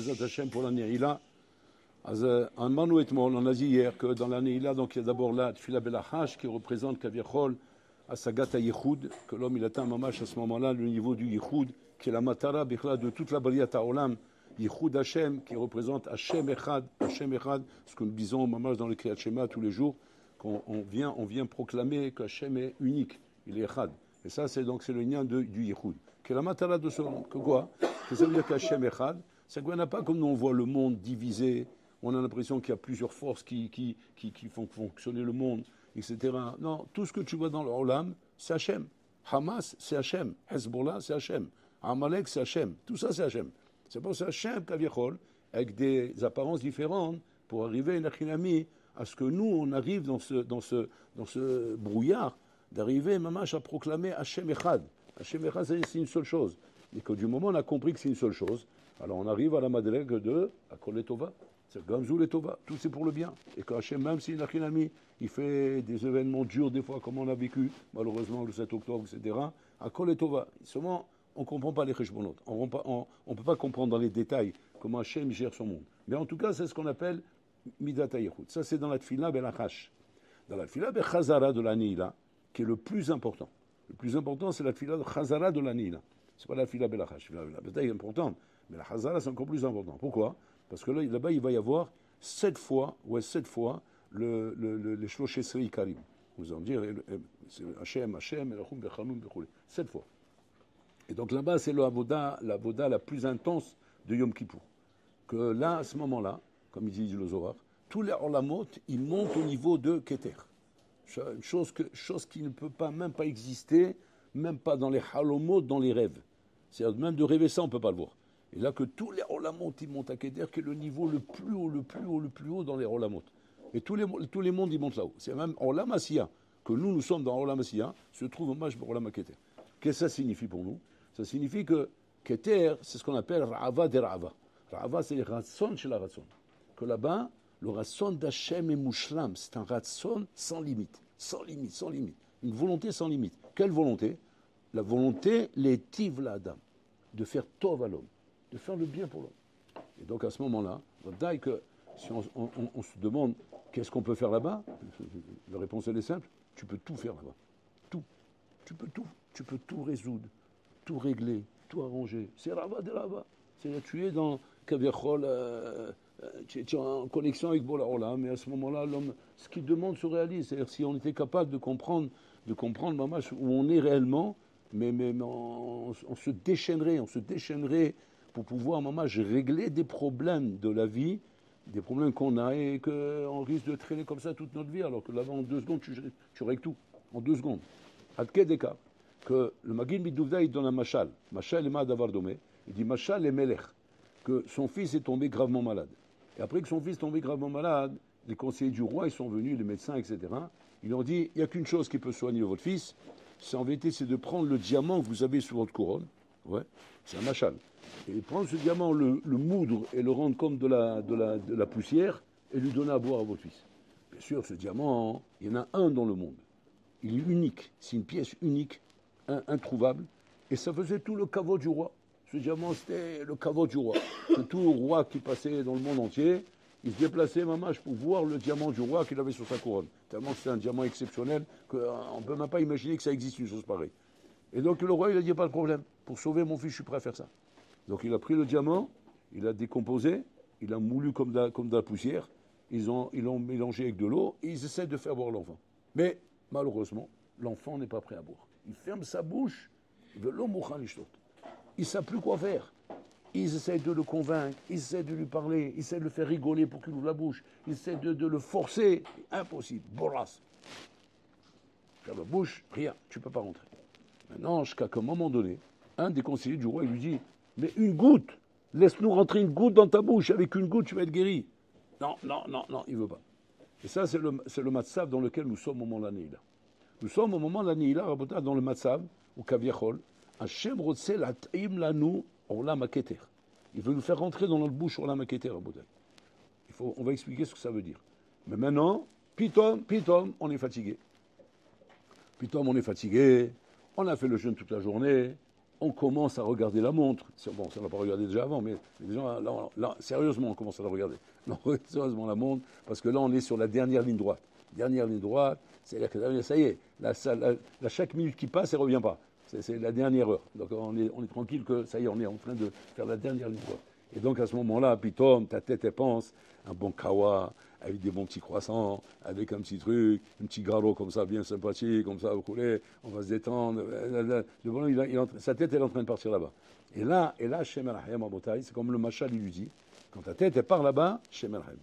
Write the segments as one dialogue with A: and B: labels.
A: Bezat Hashem pour la Neila. Un Manu Etmol, on a dit hier que dans la Neila, donc il y a d'abord la Tfila Belachash qui représente Kaviachol, Asagata Yehoud, que l'homme il atteint mamash à ce moment-là le niveau du Yehoud, qui est la Matara Bichla de toute la Bariata Olam, Yehoud Hashem, qui représente Hashem Echad, ce que nous disons mamash dans le Kriyat Shema tous les jours, qu'on vient proclamer que Hashem est unique, il est Echad. Et ça, c'est le lien du Yehoud. Qui est la Matara de ce nom. Que quoi? Que ça veut dire qu'Hashem Echad, c'est qu'on n'a pas comme nous on voit le monde divisé, on a l'impression qu'il y a plusieurs forces qui font fonctionner le monde, etc. Non, tout ce que tu vois dans le Olam, c'est Hashem. Hamas, c'est Hashem. Hezbollah, c'est Hashem. Amalek, c'est Hashem. Tout ça, c'est Hashem. C'est pour ça Hashem Kaviachol, avec des apparences différentes, pour arriver à ce que nous, on arrive dans ce brouillard, d'arriver mamash à proclamer Hashem Echad. Hashem Echad, c'est une seule chose. Et que du moment où on a compris que c'est une seule chose, alors on arrive à la madrègue de Akol Tova. C'est Gamzou et Tova, tout c'est pour le bien. Et que Hachem, même s'il n'a qu'un ami, il fait des événements durs des fois, comme on a vécu, malheureusement le 7 octobre, etc. Akol et Tova. Seulement, on ne comprend pas les cheshbonot. On ne peut pas comprendre dans les détails comment Hachem gère son monde. Mais en tout cas, c'est ce qu'on appelle Midat HaYechut. Ça, c'est dans la Tfila Belachash. Dans la Tfila Bechazara de la Neila, qui est le plus important. Le plus important, c'est la Tfila de Chazara de la Neila. Ce n'est pas la Tfila Belachash. La bataille est importante, mais la Chazara, c'est encore plus important. Pourquoi? Parce que là-bas, il va y avoir 7 fois les Shlosh Esrei Karim. Vous en dire, c'est Hashem, Elachum, Bechanum, Bechouli. 7 fois. Et donc là-bas, c'est la voda la plus intense de Yom Kippour. Que là, à ce moment-là, comme il dit le Zohar, tous les Olamot, ils montent au niveau de Keter. Chose qui ne peut même pas exister, même pas dans les halomot, dans les rêves. C'est-à-dire, même de rêver ça, on ne peut pas le voir. Et là que tous les Olamot, ils montent à Keter, qui est le niveau le plus haut dans les Olamot. Et tous les mondes, ils montent là-haut. C'est même Olam Asiya, que nous sommes dans Olam Asiya, se trouve au Maj Olam Keter. Qu'est-ce que ça signifie pour nous? Ça signifie que Keter, c'est ce qu'on appelle Ra'ava de Ra'ava. Ra'ava, c'est le Ratson chez la Ratson. Que là-bas, le Ratson d'Hachem est mouchlam. C'est un Ratson sans limite. Sans limite, sans limite. Une volonté sans limite. Quelle volonté? La volonté, l'étive la Adam. De faire tov à l'homme. De faire le bien pour l'homme. Et donc à ce moment-là, que si on se demande qu'est-ce qu'on peut faire là-bas, la réponse elle est simple, tu peux tout faire là-bas. Tout. Tu peux tout. Tu peux tout résoudre, tout régler, tout arranger. C'est Rava de Rava. C'est-à-dire tu es dans Kaviachol, tu es en connexion avec Bola Olam, mais à ce moment-là, l'homme, ce qu'il demande se réalise. C'est-à-dire si on était capable de comprendre mamash, où on est réellement, mais on se déchaînerait pour pouvoir, régler des problèmes de la vie, des problèmes qu'on a et qu'on risque de traîner comme ça toute notre vie, alors que là-bas, en 2 secondes, tu règles tout. En 2 secondes. Adkedeka, que le Magin Midouvda, il donne un machal. Machal est Madavar Domé. Il dit Machal est Melech, que son fils est tombé gravement malade. Et après que son fils est tombé gravement malade, les conseillers du roi, ils sont venus, les médecins, etc. Ils leur ont dit, il n'y a qu'une chose qui peut soigner votre fils, c'est en vérité, c'est de prendre le diamant que vous avez sur votre couronne. Ouais, c'est un machal. Et prendre ce diamant, le moudre et le rendre comme de la poussière et lui donner à boire à votre fils. Bien sûr, ce diamant, il y en a un dans le monde. Il est unique. C'est une pièce unique, introuvable. Et ça faisait tout le caveau du roi. Ce diamant, c'était le caveau du roi. Que tout roi qui passait dans le monde entier, il se déplaçait, mamache, pour voir le diamant du roi qu'il avait sur sa couronne. Tellement que c'est un diamant exceptionnel qu'on ne peut même pas imaginer que ça existe une chose pareille. Et donc le roi, il a dit, pas de problème. Pour sauver mon fils, je suis prêt à faire ça. Donc il a pris le diamant, il l'a décomposé, il l'a moulu comme de la poussière, ils l'ont mélangé avec de l'eau et ils essaient de faire boire l'enfant. Mais malheureusement, l'enfant n'est pas prêt à boire. Il ferme sa bouche, il veut l'eau mouchan l'ishtot. Il ne sait plus quoi faire. Ils essaient de le convaincre, ils essaient de lui parler, ils essaient de le faire rigoler pour qu'il ouvre la bouche, ils essaient de le forcer. Impossible, bolas. Ferme la bouche, rien, tu ne peux pas rentrer. Maintenant, jusqu'à un moment donné, un des conseillers du roi il lui dit, mais une goutte, laisse-nous rentrer une goutte dans ta bouche, avec une goutte tu vas être guéri. Non, il ne veut pas. Et ça, c'est le matzav dans lequel nous sommes au moment de la Neila. Nous sommes au moment de la Neila, dans le matzav, au Kaviachol, Hashem rotse lat'im lanu olam haketer. Il veut nous faire rentrer dans notre bouche olam haketer, on va expliquer ce que ça veut dire. Mais maintenant, pitom, on est fatigué. On a fait le jeûne toute la journée, on commence à regarder la montre. Bon, ça n'a pas regardé déjà avant, mais les gens, là, sérieusement, on commence à la regarder. Non, sérieusement, la montre, parce que là, on est sur la dernière ligne droite. Dernière ligne droite, c'est-à-dire que ça y est, chaque minute qui passe, elle ne revient pas. C'est la dernière heure. Donc, on est tranquille que ça y est, on est en train de faire la dernière ligne droite. Et donc, à ce moment-là, puis Tom, ta tête, elle pense, un bon kawa, avec des bons petits croissants, avec un petit truc, un petit garrot comme ça, bien sympathique, comme ça, vous coulez, on va se détendre. Le bonhomme, sa tête, elle est en train de partir là-bas. Et là, Shem El-Hayam Abotai, c'est comme le Machal, il lui dit, quand ta tête, elle part là-bas, Shem El-Hayam.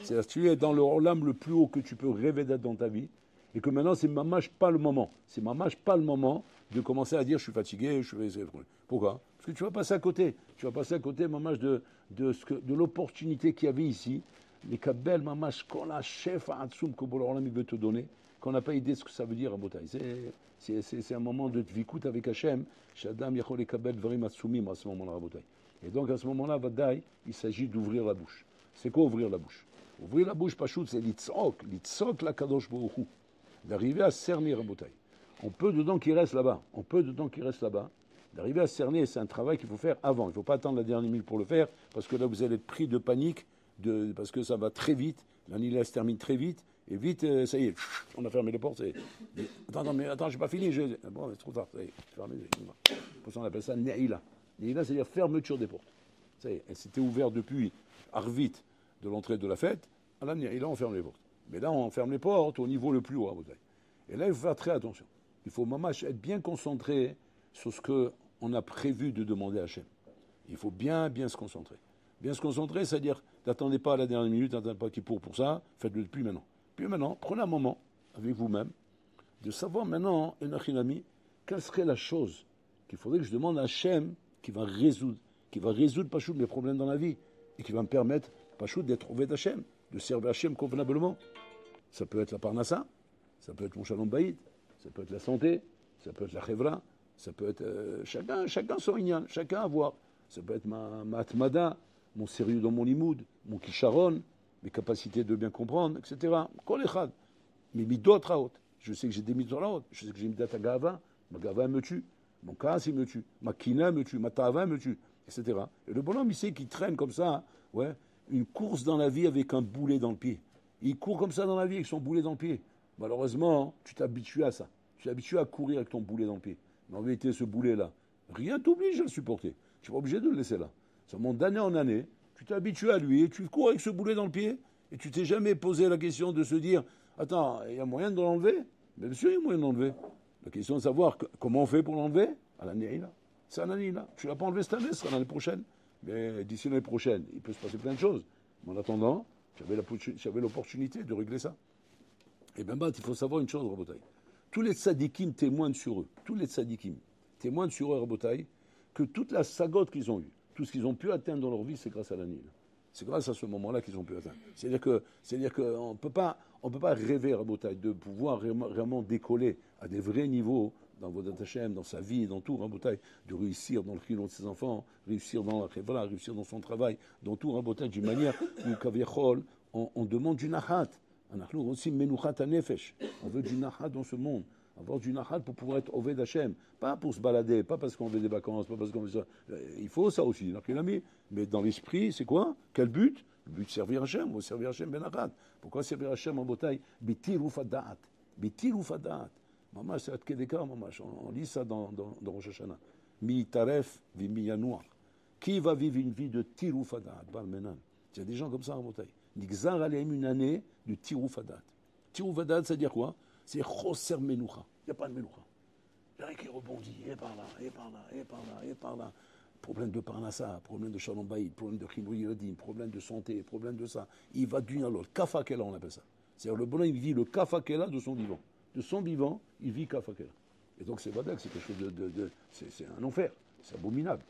A: C'est-à-dire que tu es dans le Olam le plus haut que tu peux rêver d'être dans ta vie, et que maintenant, c'est mamache pas le moment. C'est mamache pas le moment de commencer à dire, je suis fatigué, je vais... Pourquoi? Parce que tu vas passer à côté. Tu vas passer à côté, mamache, de l'opportunité qu'il y avait ici. Les kabel, mamache, qu'on a chef à Hatsoum que Bola veut te donner, qu'on n'a pas idée de ce que ça veut dire à Botaï. C'est un moment de tvikut avec Hachem. Shadam yachol kabel varim Hatsoumim à ce moment-là à Botaï. Et donc à ce moment-là, Vadaï, il s'agit d'ouvrir la bouche. C'est quoi ouvrir la bouche? Ouvrir la bouche, Pachout, c'est l'itzok la kadosh bohu. D'arriver à cerner à Botaï. On peut dedans qui reste là-bas. D'arriver à cerner, c'est un travail qu'il faut faire avant. Il ne faut pas attendre la dernière minute pour le faire, parce que là, vous allez être pris de panique, parce que ça va très vite. L'année se termine très vite, et vite, ça y est, on a fermé les portes. Attends, je n'ai pas fini. Bon, c'est trop tard, ça y est, c'est fermé. Pour ça, on appelle ça Ne'ila. Ne'ila, c'est-à-dire fermeture des portes. Ça y est, c'était ouvert depuis Arvit, de l'entrée de la fête. À la Ne'ila, on ferme les portes. Mais là, on ferme les portes au niveau le plus haut à Botaï. Et là, il faut faire très attention. Il faut, mamash, être bien concentré sur ce qu'on a prévu de demander à Hachem. Il faut bien se concentrer. Bien se concentrer, c'est-à-dire, n'attendez pas à la dernière minute, n'attendez pas qu'il pour ça, faites-le depuis maintenant. Puis maintenant, prenez un moment avec vous-même de savoir maintenant, Enochinami, quelle serait la chose qu'il faudrait que je demande à Hachem qui va résoudre Pachoud mes problèmes dans la vie et qui va me permettre, Pachoud, d'être Oved Hachem, de servir Hachem convenablement. Ça peut être la parnassa, ça peut être mon shalom baïd, ça peut être la santé, ça peut être la chevra, ça peut être chacun son inyan, chacun à voir. Ça peut être ma atmada, mon sérieux dans mon limoud, mon kisharon, mes capacités de bien comprendre, etc. Kol echad. Mes midot raot. Je sais que j'ai des midot raot. Je sais que j'ai une date à gava. Ma gava me tue. Mon kaas il me tue. Ma kina me tue. Ma tava me tue. Etc. Et le bonhomme, il sait qu'il traîne comme ça, ouais, une course dans la vie avec un boulet dans le pied. Il court comme ça dans la vie avec son boulet dans le pied. Malheureusement, tu t'habitues à ça. Tu t'habitues à courir avec ton boulet dans le pied. Mais en vérité, ce boulet-là, rien t'oblige à le supporter. Tu n'es pas obligé de le laisser là. Ça monte d'année en année. Tu t'habitues à lui et tu cours avec ce boulet dans le pied. Et tu t'es jamais posé la question de se dire, attends, il y a moyen de l'enlever? Bien sûr, il y a moyen de l'enlever. La question de savoir comment on fait pour l'enlever, à l'année là. C'est à l'année là. Tu ne l'as pas enlevé cette année, ce sera l'année prochaine. Mais d'ici l'année prochaine, il peut se passer plein de choses. Mais en attendant, j'avais l'opportunité de régler ça. Et bien, il faut savoir une chose, Rabotaï. Tous les tzadikim témoignent sur eux. Tous les tzadikim témoignent sur eux, Rabotaï, que toute la sagote qu'ils ont eue, tout ce qu'ils ont pu atteindre dans leur vie, c'est grâce à la Nil. C'est grâce à ce moment-là qu'ils ont pu atteindre. C'est-à-dire qu'on ne peut pas rêver, Rabotaï, de pouvoir vraiment décoller à des vrais niveaux dans Vodat Hashem, dans sa vie, dans tout, Rabotaï, de réussir dans le chilon de ses enfants, réussir dans la chevra, réussir dans son travail, dans tout, Rabotaï, d'une manière où, Kaviachol, on demande du nahat. On aussi menuchat nefesh. On veut du nahat dans ce monde. Avoir du nahat pour pouvoir être Oved Hashem. Pas pour se balader, pas parce qu'on veut des vacances, pas parce qu'on veut ça. Il faut ça aussi, mais dans l'esprit, c'est quoi? Quel but? Le but de servir Hashem. On veut servir Hashem ben nahat. Pourquoi servir Hashem en bataille? Bitir ufadat. Bitir ufadat. Mamash, c'est Kedeka, mamash. On lit ça dans Rosh Hashanah. Mi taref vi mi yanouach. Qui va vivre une vie de tirufadat? Balmenan. Il y a des gens comme ça en bataille. Nixar aleim une année de tirufadat. Tirufadat, c'est-à-dire quoi? C'est choser menoucha. Il n'y a pas de menoucha. Il y a rien qui rebondit, et par là, et par là, et par là, et par là. Problème de parnassa, problème de shalom baïd, problème de chimou yiradim, problème de santé, problème de ça. Il va d'une à l'autre. Kafakela, on appelle ça. C'est-à-dire le bonhomme, il vit le kafakela de son vivant. De son vivant, il vit kafakela. Et donc c'est vadak, c'est quelque chose c'est un enfer. C'est abominable.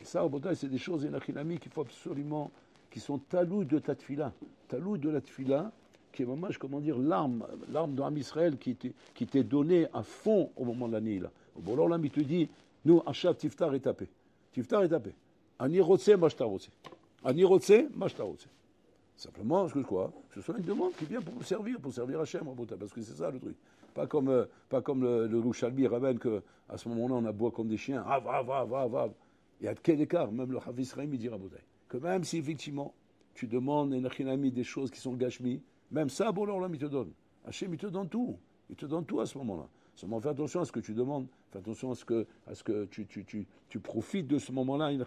A: Et ça, au bout c'est des choses, enachilami, qu'il faut absolument, qui sont talouilles de ta tfila. Talouilles de la tfila, qui est vraiment, comment dire, l'arme de l'âme Israël qui t'est donnée à fond au moment de la nuit. Bon, alors là, il te dit, nous, Achav Tiftar est tapé. Tiftar est tapé. Ani rotse, mashta rotse. Ani rotse, mashta rotse. Simplement, ce que je crois, que ce soit une demande qui vient pour servir Hachem, parce que c'est ça le truc. Pas comme le Rouchalbi ramène qu'à ce moment-là, on aboie comme des chiens. Ah, va. Il y a quel écart, même le Hafiz Sraim, il dit Rabotai, que même si effectivement, tu demandes des choses qui sont gashmi, même ça, bon, alors là, il te donne. Hachem, il te donne tout. Il te donne tout à ce moment-là. Seulement, fais attention à ce que tu demandes. Fais attention à ce que tu profites de ce moment-là, il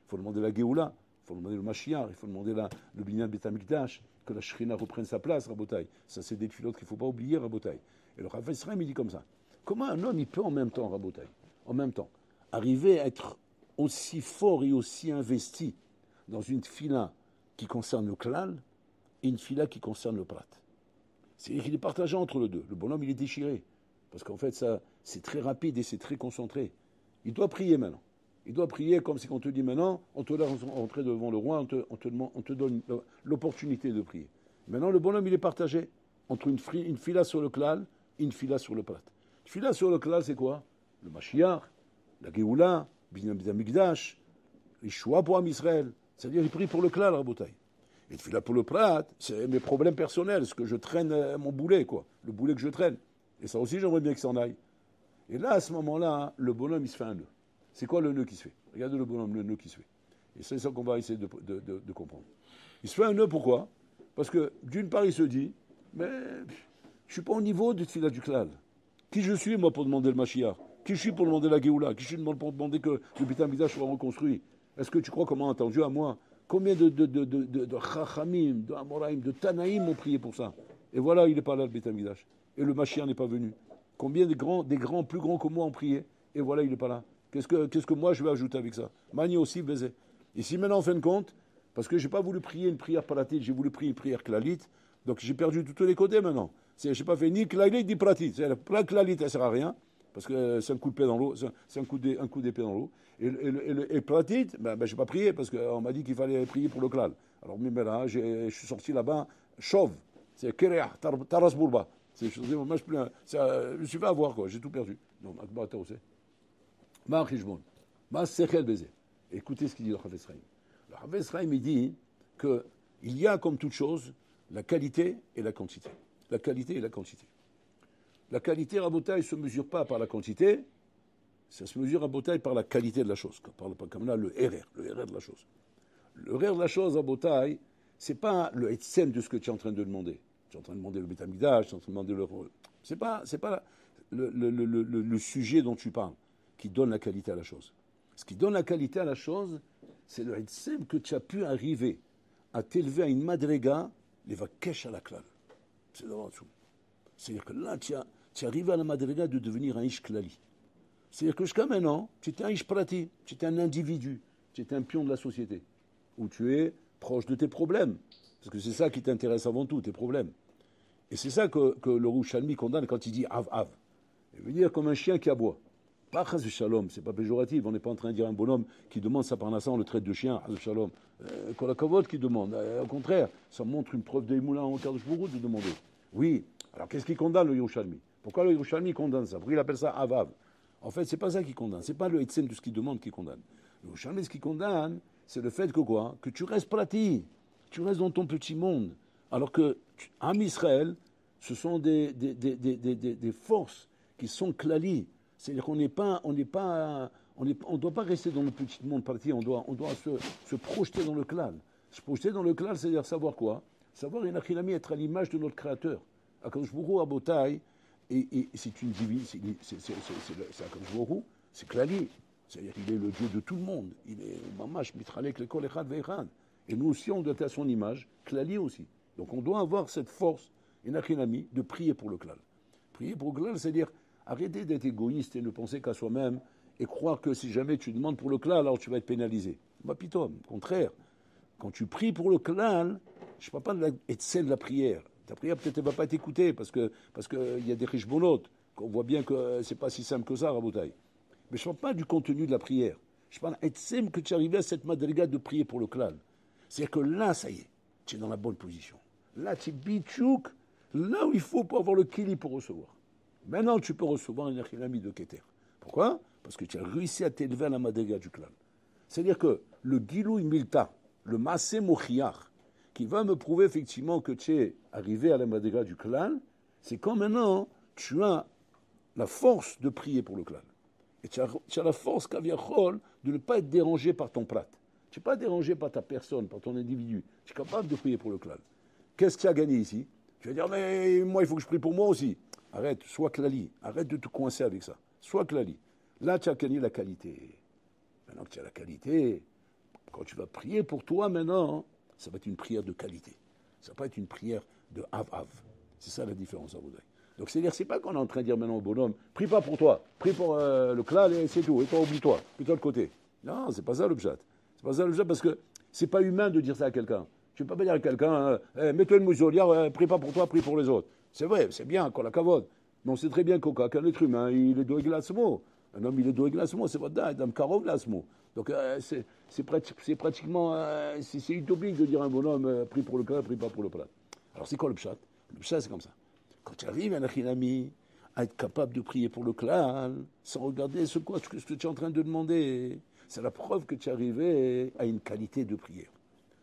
A: faut demander la Géoula. Il faut demander le Mashiach, il faut demander le Binyan Bet HaMikdash, que la Shrina reprenne sa place, Rabotai. Ça, c'est des filotes qu'il ne faut pas oublier, Rabotai. Et le Rav Israël, il dit comme ça. Comment un homme, il peut en même temps, Rabotai, en même temps, arriver à être aussi fort et aussi investi dans une fila qui concerne le klal et une fila qui concerne le prat. C'est-à-dire qu'il est partagé entre les deux. Le bonhomme, il est déchiré. Parce qu'en fait, ça, c'est très rapide et c'est très concentré. Il doit prier maintenant. Il doit prier comme si on te dit maintenant, on te laisse entrer devant le roi, on te donne l'opportunité de prier. Maintenant, le bonhomme, il est partagé entre une fila sur le klal et une fila sur le prat. Une fila sur le klal, c'est quoi? Le Mashiach, la Géoula, Binyan Bet HaMikdash, l'Ishua pour Am Israël. C'est-à-dire, il prie pour le klal, Rabotai. Et une fila pour le prat, c'est mes problèmes personnels, ce que je traîne, mon boulet, quoi. Le boulet que je traîne. Et ça aussi, j'aimerais bien que ça en aille. Et là, à ce moment-là, le bonhomme, il se fait un nœud. C'est quoi le nœud qui se fait? Regardez le bonhomme, le nœud qui se fait. Et c'est ça qu'on va essayer de comprendre. Il se fait un nœud, pourquoi? Parce que, d'une part, il se dit, mais je ne suis pas au niveau de Tfila du Klal. Qui je suis, moi, pour demander le Mashiach? Qui je suis pour demander la Géoula? Qui je suis pour demander que le Beit HaMikdash soit reconstruit? Est-ce que tu crois qu'on m'a entendu à moi? Combien de Chachamim, de Amoraïm, de Tanaïm ont prié pour ça? Et voilà, il n'est pas là, le Beit HaMikdash. Et le Mashiach n'est pas venu. Combien des grands, plus grands que moi ont prié? Et voilà, il n'est pas là. Qu'est-ce que moi je vais ajouter avec ça? Mani aussi, baiser. Et si maintenant, en fin de compte, parce que je n'ai pas voulu prier une prière palatite, j'ai voulu prier une prière klalite, donc j'ai perdu tous les côtés maintenant. Je n'ai pas fait ni klalite ni pratique. La klalite, elle ne sert à rien, parce que c'est un coup de pied dans l'eau, c'est un coup d'épée dans l'eau. Et pratique, je n'ai pas prié, parce qu'on m'a dit qu'il fallait prier pour le klal. Alors, mais là, je suis sorti là-bas, chauve. C'est Kereah, Taras Bourba. Je me suis fait avoir, quoi. J'ai tout perdu. Non, écoutez ce qu'il dit le Havetz Chaim. Le Havetz Chaim, il dit qu'il y a, comme toute chose, la qualité et la quantité. La qualité et la quantité. La qualité, Rabotai, ne se mesure pas par la quantité, ça se mesure, Rabotai, par la qualité de la chose. Comme là, le RR de la chose. Le RR de la chose, Rabotai, ce n'est pas le Etzem de ce que tu es en train de demander. Tu es en train de demander le Beit HaMikdash, tu es en train de demander le... C'est pas le sujet dont tu parles qui donne la qualité à la chose. Ce qui donne la qualité à la chose, c'est le Etzem que tu as pu arriver à t'élever à une madrega, les vakesh à la klal. C'est devant tout. C'est-à-dire que là, tu es arrivé à la madrega de devenir un ish klali. C'est-à-dire que jusqu'à maintenant, tu étais un ish prati, tu étais un individu, tu étais un pion de la société, où tu es proche de tes problèmes. Parce que c'est ça qui t'intéresse avant tout, tes problèmes. Et c'est ça que le Rouchalmi condamne quand il dit av. Il veut dire comme un chien qui aboie. Pas chas shalom, c'est pas péjoratif. On n'est pas en train de dire un bonhomme qui demande sa parnassa, on le traite de chien, chas shalom. Kolakavod qui demande. Au contraire, ça montre une preuve d'émoulin en Kadosh Baruch Hu de demander. Oui, alors qu'est-ce qui condamne le Yerushalmi? Pourquoi le Yerushalmi condamne ça? Pourquoi il appelle ça avav? En fait, c'est pas ça qui condamne. C'est pas le etzem de ce qu'il demande qui condamne. Le Yerushalmi, ce qui condamne, c'est le fait que quoi? Que tu restes prati. Tu restes dans ton petit monde. Alors que, Am Israël, ce sont des forces qui sont klali. C'est-à-dire qu'on on doit pas rester dans le petit monde parti, on doit se projeter dans le klal. Se projeter dans le klal, c'est-à-dire savoir quoi? Savoir, être à l'image de notre Créateur. Akadosh Baruch Hu, Abotai, et c'est une divine, c'est Akadosh Baruch Hu, c'est klali. C'est-à-dire qu'il est le Dieu de tout le monde. Il est mamash, mitralek, lekol echad ve'echad. Et nous aussi, on doit être à son image, klali aussi. Donc on doit avoir cette force, de prier pour le klal. Prier pour le klal, c'est-à-dire arrêter d'être égoïste et ne penser qu'à soi-même et croire que si jamais tu demandes pour le klal, alors tu vas être pénalisé. Bah pitom, au contraire. Quand tu pries pour le klal, je ne parle pas de celle de la prière. Ta prière peut-être ne va pas être écoutée parce que y a des riches bonotes. On voit bien que c'est pas si simple que ça, Rabotai. Mais je ne parle pas du contenu de la prière. Je parle d'Etsem que tu arrives à cette madriga de prier pour le klal. C'est-à-dire que là, ça y est, tu es dans la bonne position. Là, tu es bitchouk, là où il faut pour avoir le kili pour recevoir. Maintenant, tu peux recevoir un achinami de Keter. Pourquoi? Parce que tu as réussi à t'élever à la madriga du klal. C'est-à-dire que le gilou milta, le massé mochiach, qui va me prouver effectivement que tu es arrivé à la madriga du clan, c'est quand maintenant tu as la force de prier pour le clan. Et tu as la force, kaviachol, de ne pas être dérangé par ton prat. Tu n'es pas dérangé par ta personne, par ton individu. Tu es capable de prier pour le clan. Qu'est-ce que tu as gagné ici? Tu vas dire, mais moi, il faut que je prie pour moi aussi. Arrête, sois klali. Arrête de te coincer avec ça. Sois klali. Là, tu as gagné la qualité. Maintenant que tu as la qualité, quand tu vas prier pour toi maintenant, ça va être une prière de qualité. Ça va pas être une prière de av-av. C'est ça la différence à Bouddhaï. Donc c'est-à-dire, c'est pas qu'on est en train de dire maintenant au bonhomme, prie pas pour toi, prie pour le clan et c'est tout, et toi oublie-toi, plutôt de côté. Non, c'est pas ça l'objet. C'est pas ça l'objet parce que c'est pas humain de dire ça à quelqu'un. Tu ne peux pas dire à quelqu'un, mets-toi une mousolière, prie pas pour toi, prie pour les autres. C'est vrai, c'est bien, qu'on la cavode. Mais on sait très bien qu'un être humain, il est doué glassement. Un homme, il est doué glassement, c'est votre date, un karov glassement. Donc c'est pratiquement, c'est utopique de dire à un bonhomme, prie pour le clan, prie pas pour le plat. Alors c'est quoi le pshat? Le pshat, c'est comme ça. Quand tu arrives à l'Achinami, à être capable de prier pour le clan, sans regarder ce que tu es en train de demander, c'est la preuve que tu es arrivé à une qualité de prière.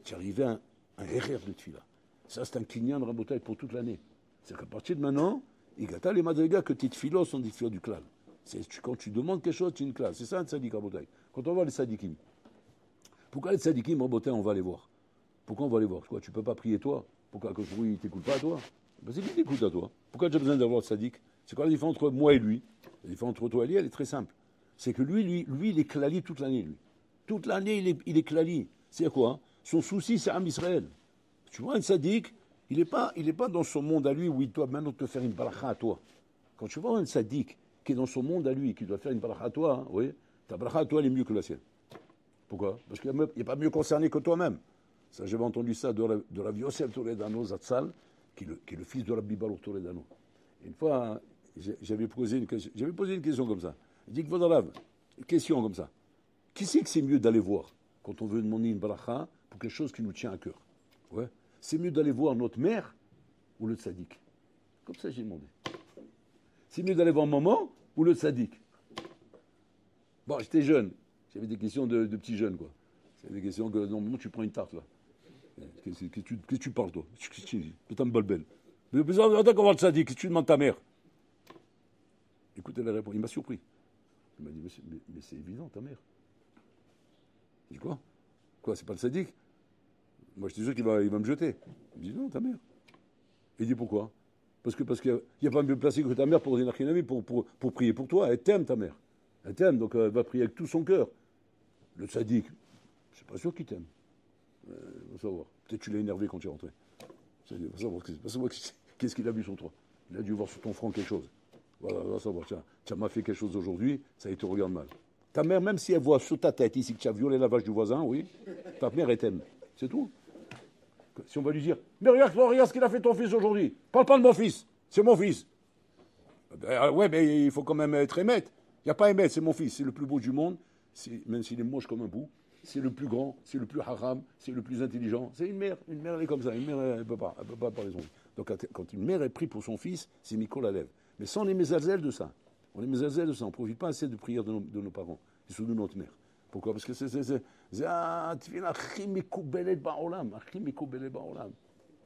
A: Tu es arrivé à un RR de tefila. Ça, c'est un kinyan de rabotaï pour toute l'année. C'est-à-dire qu'à partir de maintenant, Igata les madrigas que tes tfilos sont des tfilos du clan. Quand tu demandes quelque chose, tu as une classe. C'est ça un tzadik rabotaï. Quand on voit les tzadikim, pourquoi les tzadikim rabotaï, on va les voir? Pourquoi on va les voir? Quoi, tu ne peux pas prier toi? Pourquoi que il ne t'écoute pas à toi? Ben, c'est lui qui t'écoute à toi. Pourquoi tu as besoin d'avoir le tzadik? C'est quoi la différence entre moi et lui? La différence entre toi et lui, elle est très simple. C'est que lui, il est klali toute l'année, lui. Toute l'année, il est klali. C'est quoi? Son souci, c'est Am Israël. Tu vois, un tzaddik, il n'est pas dans son monde à lui où il doit maintenant te faire une baracha à toi. Quand tu vois un tzaddik qui est dans son monde à lui et qui doit faire une baracha à toi, hein, oui, ta baracha à toi, elle est mieux que la sienne. Pourquoi? Parce qu'il n'est pas mieux concerné que toi-même. Ça, j'avais entendu ça de Rav Yosef Toledano Zatzal, qui est le fils de Rabbi Baruch Toledano. Une fois, j'avais posé une question comme ça. Il dit que Vodarav, une question comme ça. Qui c'est que c'est mieux d'aller voir quand on veut demander une baracha pour quelque chose qui nous tient à cœur? Ouais. C'est mieux d'aller voir notre mère ou le tzaddik? Comme ça, j'ai demandé. C'est mieux d'aller voir maman ou le tzaddik? Bon, j'étais jeune. J'avais des questions de petits jeunes, quoi. C'est des questions que, normalement, tu prends une tarte, là. Qu'est-ce que tu parles, toi? Putain de balbel. Mais attends qu'on voit le tzaddik, qu'est-ce que tu demandes ta mère? Écoutez la réponse. Il m'a surpris. Il m'a dit, mais c'est évident, ta mère. Je dis quoi? Quoi, c'est pas le tzaddik? Moi, je suis sûr qu'il va me jeter. Il me dit, non, ta mère. Il dit, pourquoi? Parce qu'il n'y a pas mieux placé que ta mère pour dire pour prier pour toi. Elle t'aime, ta mère. Elle t'aime, donc elle va prier avec tout son cœur. Le tzaddik, je suis pas sûr qu'il t'aime. Va savoir. Peut-être que tu l'as énervé quand tu es rentré. Va savoir qu'est-ce qu'il a vu sur toi. Il a dû voir sur ton front quelque chose. Voilà, va savoir. Tiens, tu m'as fait quelque chose aujourd'hui, ça, il te regarde mal. Ta mère, même si elle voit sur ta tête ici que tu as violé la vache du voisin, oui, ta mère, elle t'aime. C'est tout. Si on va lui dire, mais regarde ce qu'il a fait ton fils aujourd'hui. Parle pas de mon fils, c'est mon fils. Ben, ouais, mais il faut quand même être émette. Il n'y a pas émette, c'est mon fils, c'est le plus beau du monde, même s'il est moche comme un bout. C'est le plus grand, c'est le plus haram, c'est le plus intelligent. C'est une mère elle est comme ça. Une mère, elle ne peut pas parler son fils. Donc quand une mère est prise pour son fils, c'est Miko la lève. Mais sans les mésazel de ça, on ne profite pas assez de prières de nos parents, et surtout de notre mère. Pourquoi? Parce que c'est un tefila chi mekoubelet ba'olam, chi mekoubelet ba'olam.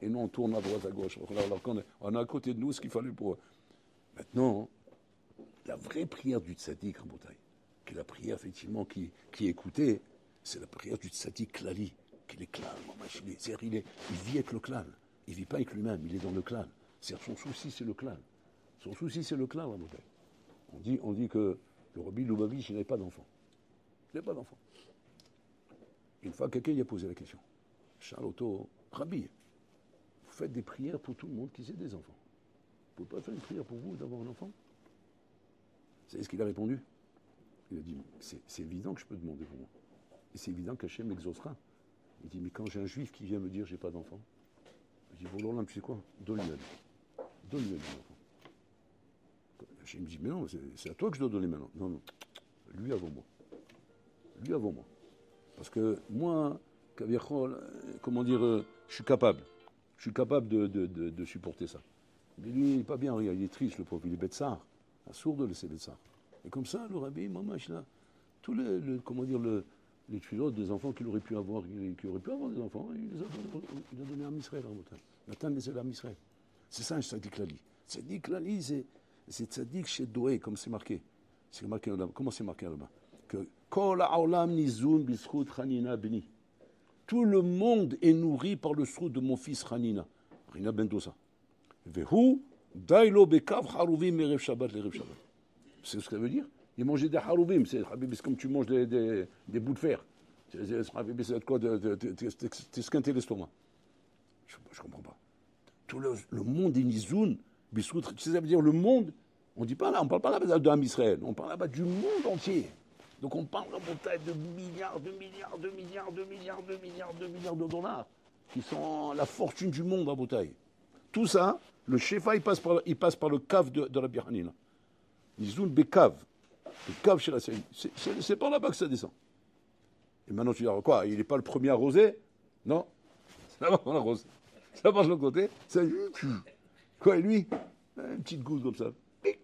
A: Et nous, on tourne à droite, à gauche. Alors qu'on a à côté de nous ce qu'il fallait pour... Maintenant, la vraie prière du tzaddik, Rabotai, qui est la prière, effectivement, qui est écoutée, c'est la prière du tzaddik klali, qui est clan. Il vit avec le clan. Il ne vit pas avec lui-même, il est dans le clan. C'est-à-dire son souci, c'est le clan. Son souci, c'est le clan, Rabotai. On dit que le Rabbi Lubavitch, il n'avait pas d'enfant. Il n'avait pas d'enfant. Une fois, quelqu'un lui a posé la question. Charlotte, Rabbi, vous faites des prières pour tout le monde qui ait des enfants. Vous ne pouvez pas faire une prière pour vous d'avoir un enfant? Vous savez ce qu'il a répondu? Il a dit, c'est évident que je peux demander pour moi. Et c'est évident qu'Hachem m'exaucera. Il dit, mais quand j'ai un juif qui vient me dire j'ai pas d'enfant, je dis, voilà, tu sais quoi? Donne-lui un enfant. Donne-lui un enfant. Hachem me dit, mais non, c'est à toi que je dois donner maintenant. Non, lui avant moi. Lui avant moi. Parce que moi, comment dire, je suis capable. Je suis capable de supporter ça. Mais lui, il n'est pas bien, regarde, il est triste, le pauvre, il est bêtsar. Sourd de laisser bêtsar. Et comme ça, le rabbi, maman, là, tout comment dire, les tfilotes des enfants qu'il aurait pu avoir, qui aurait pu avoir des enfants, il a donné à Israël, Nathan les a à Israël. C'est ça un tzaddik lali. Tzaddik lali, c'est tzaddik chez Doé, comme c'est marqué. C'est marqué là-bas. Comment c'est marqué là-bas? Que Kol ha'olam nizun bischut Hanina bni. Tout le monde est nourri par le srout de mon fils Hanina. Hanina ben Dosa. Vehu dailo bekav haruvim erev Shabbat l'erev Shabbat. C'est ce que ça veut dire? Il mangeait des harouvim, c'est comme tu manges des bouts de fer. C'est quoi? T'esquinter l'estomac. Je ne comprends pas. Tout le monde est nizoun, bissout. Tu sais, ça veut dire le monde. On ne parle pas là-bas d'Am Israël, on parle là-bas du monde entier. Donc on parle de milliards de dollars qui sont la fortune du monde à Boutaï. Tout ça, le Shefa, il passe par le cave de la Bihanina. Nizoun Bekav. Le cave chez la Série. C'est par là-bas que ça descend. Et maintenant tu dis, quoi, il n'est pas le premier à arroser? Non, c'est là-bas qu'on arrose. Ça marche de l'autre côté, ça. Quoi, et lui? Une petite goutte comme ça. Pic.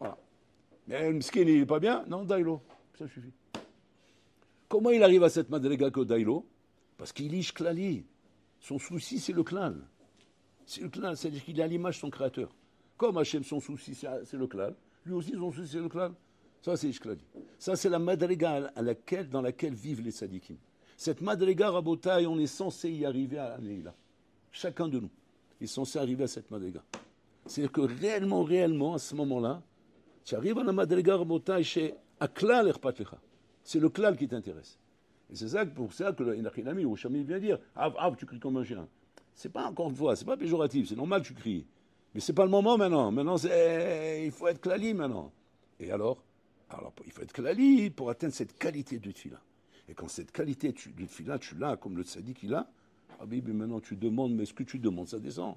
A: Voilà. Mais le skin, il n'est pas bien? Non, Dailo. Ça suffit. Comment il arrive à cette madriga que Dailo? Parce qu'il liche Klali. Son souci, c'est le clan. C'est le clan, c'est-à-dire qu'il est à l'image de son créateur. Comme Hachem, son souci, c'est le clan. Lui aussi, son souci, c'est le clan. Ça, c'est Ishklali. Ça, c'est la madriga dans laquelle vivent les sadikim. Cette madriga rabotaï, on est censé y arriver à Neila. Chacun de nous est censé arriver à cette madriga. C'est-à-dire que réellement, à ce moment-là, tu arrives à la madriga rabotaï chez Aklal erpatlecha. C'est le klal qui t'intéresse. Et c'est ça, pour ça que l'Inachinami ou Shami vient dire tu cries comme un chien. C'est pas, encore une fois, c'est pas péjoratif, c'est normal que tu cries. Mais c'est pas le moment maintenant. Maintenant, il faut être klali maintenant. Et alors, il faut être klali pour atteindre cette qualité de tefila. Et quand cette qualité de tefila, tu l'as, comme le tzaddik il a, Habib, maintenant tu demandes, mais ce que tu demandes, ça descend.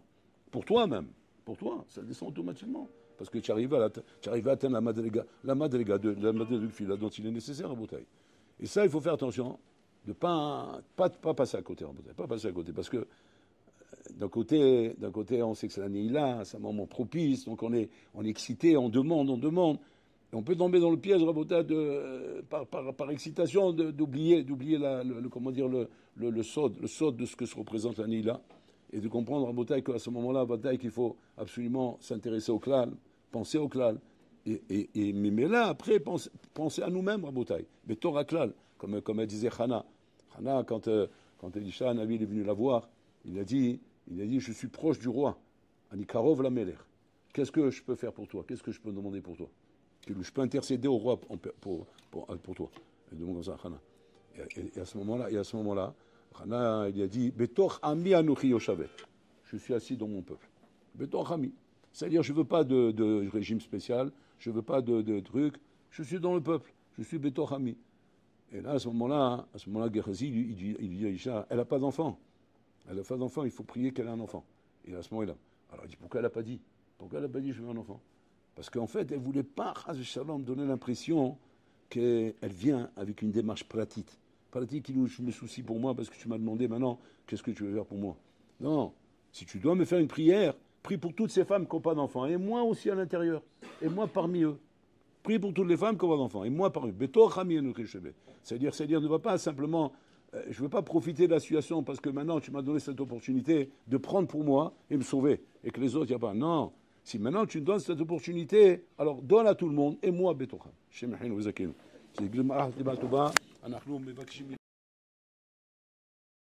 A: Pour toi même. Pour toi, ça descend automatiquement. Parce que tu arrives à atteindre la madriga de tefila dont il est nécessaire à Boutaï. Et ça, il faut faire attention de pas passer à côté en Boutaï. Pas passer à côté. Parce que d'un côté, on sait que c'est l'année là, c'est un moment propice, donc on est excité, on demande. Et on peut tomber dans le piège, Rabotai, par excitation, d'oublier le sod de ce que se représente l'année là, et de comprendre, Rabotai, qu'à ce moment-là, Rabotai, qu'il faut absolument s'intéresser au klal, penser au klal, mais là, après, penser à nous-mêmes, Rabotai, mais Torah klal, comme elle disait Hana. Hana, quand Elisha, Navi, est venu la voir, il a dit, je suis proche du roi. Anikarov la Meler. Qu'est-ce que je peux faire pour toi? Qu'est-ce que je peux demander pour toi? Je peux intercéder au roi pour toi. Il demande comme ça à Hana. Et à ce moment-là, Hana, il a dit, Betor Ami Anochi Yoshavet. Je suis assis dans mon peuple. Betor Ami. C'est-à-dire, je ne veux pas de régime spécial, je ne veux pas de trucs. Je suis dans le peuple. Je suis Betor Ami. Et là, à ce moment-là, Gehazi, il dit à Isha, elle n'a pas d'enfant. Elle n'a pas d'enfant, il faut prier qu'elle ait un enfant. Et à ce moment-là, alors il dit, pourquoi elle n'a pas dit? Pourquoi elle n'a pas dit, je veux un enfant? Parce qu'en fait, elle ne voulait pas, Shalom, donner l'impression qu'elle vient avec une démarche pratique. Pratique, je me soucie pour moi parce que tu m'as demandé maintenant, qu'est-ce que tu veux faire pour moi? Non, si tu dois me faire une prière, prie pour toutes ces femmes qui n'ont pas d'enfants, et moi aussi à l'intérieur, et moi parmi eux. Prie pour toutes les femmes qui n'ont pas d'enfants, et moi parmi eux. C'est-à-dire, ne va pas simplement... je ne veux pas profiter de la situation parce que maintenant tu m'as donné cette opportunité de prendre pour moi et me sauver. Et que les autres, il n'y a pas. Non. Si maintenant tu me donnes cette opportunité, alors donne à tout le monde et moi, Betocha.